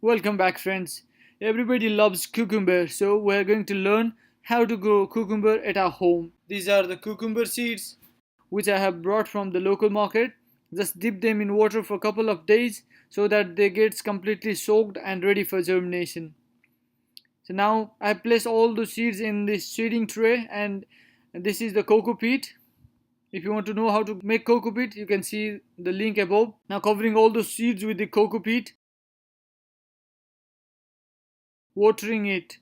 Welcome back, friends. Everybody loves cucumber, so we're going to learn how to grow cucumber at our home. These are the cucumber seeds which I have brought from the local market. Just dip them in water for a couple of days so that they get completely soaked and ready for germination. So now I place all the seeds in this seeding tray, and this is the cocoa peat. If you want to know how to make cocoa peat, you can see the link above. Now covering all the seeds with the cocoa peat, watering it.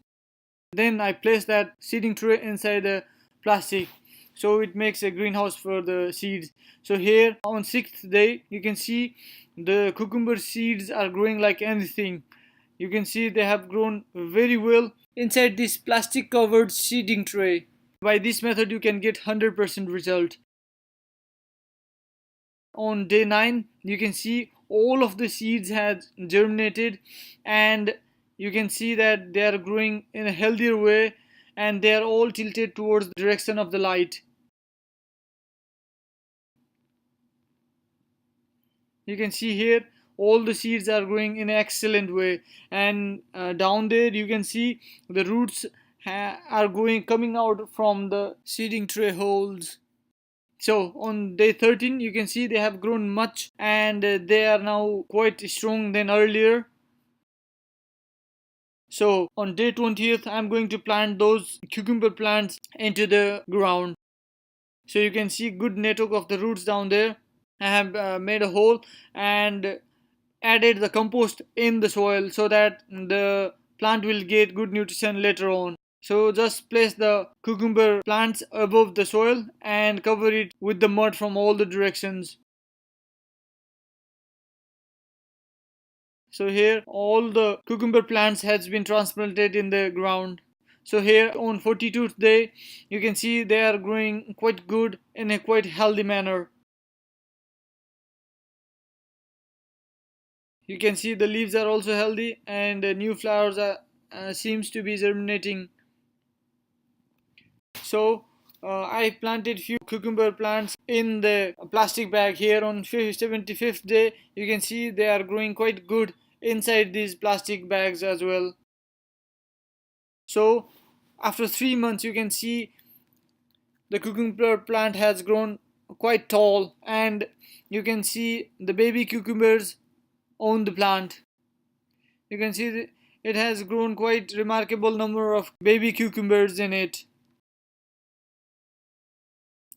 Then I place that seeding tray inside the plastic, so it makes a greenhouse for the seeds. So here on sixth day you can see the cucumber seeds are growing like anything. You can see they have grown very well inside this plastic covered seeding tray. By this method you can get 100% result. On day 9 you can see all of the seeds had germinated, and you can see that they are growing in a healthier way, and they are all tilted towards the direction of the light. You can see here all the seeds are growing in an excellent way, and down there you can see the roots are coming out from the seeding tray holes. So on day 13 you can see they have grown much, and they are now quite strong than earlier. So on day 20th I'm going to plant those cucumber plants into the ground. So you can see good network of the roots down there. I have made a hole and added the compost in the soil so that the plant will get good nutrition later on. So just place the cucumber plants above the soil and cover it with the mud from all the directions. So here all the cucumber plants has been transplanted in the ground. So here on 42th day you can see they are growing quite good in a quite healthy manner. You can see the leaves are also healthy, and new flowers are seems to be germinating. So I planted few cucumber plants in the plastic bag. Here on 75th day you can see they are growing quite good inside these plastic bags as well. So after 3 months you can see the cucumber plant has grown quite tall, and you can see the baby cucumbers on the plant. You can see it has grown quite remarkable number of baby cucumbers in it.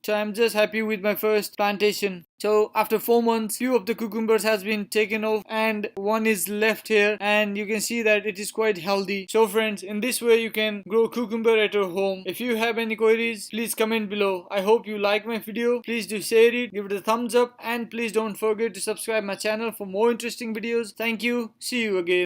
So I'm just happy with my first plantation. So after 4 months, few of the cucumbers has been taken off and one is left here, and you can see that it is quite healthy. So friends, in this way you can grow cucumber at your home. If you have any queries, please comment below. I hope you like my video. Please do share it, give it a thumbs up, and please don't forget to subscribe my channel for more interesting videos. Thank you. See you again.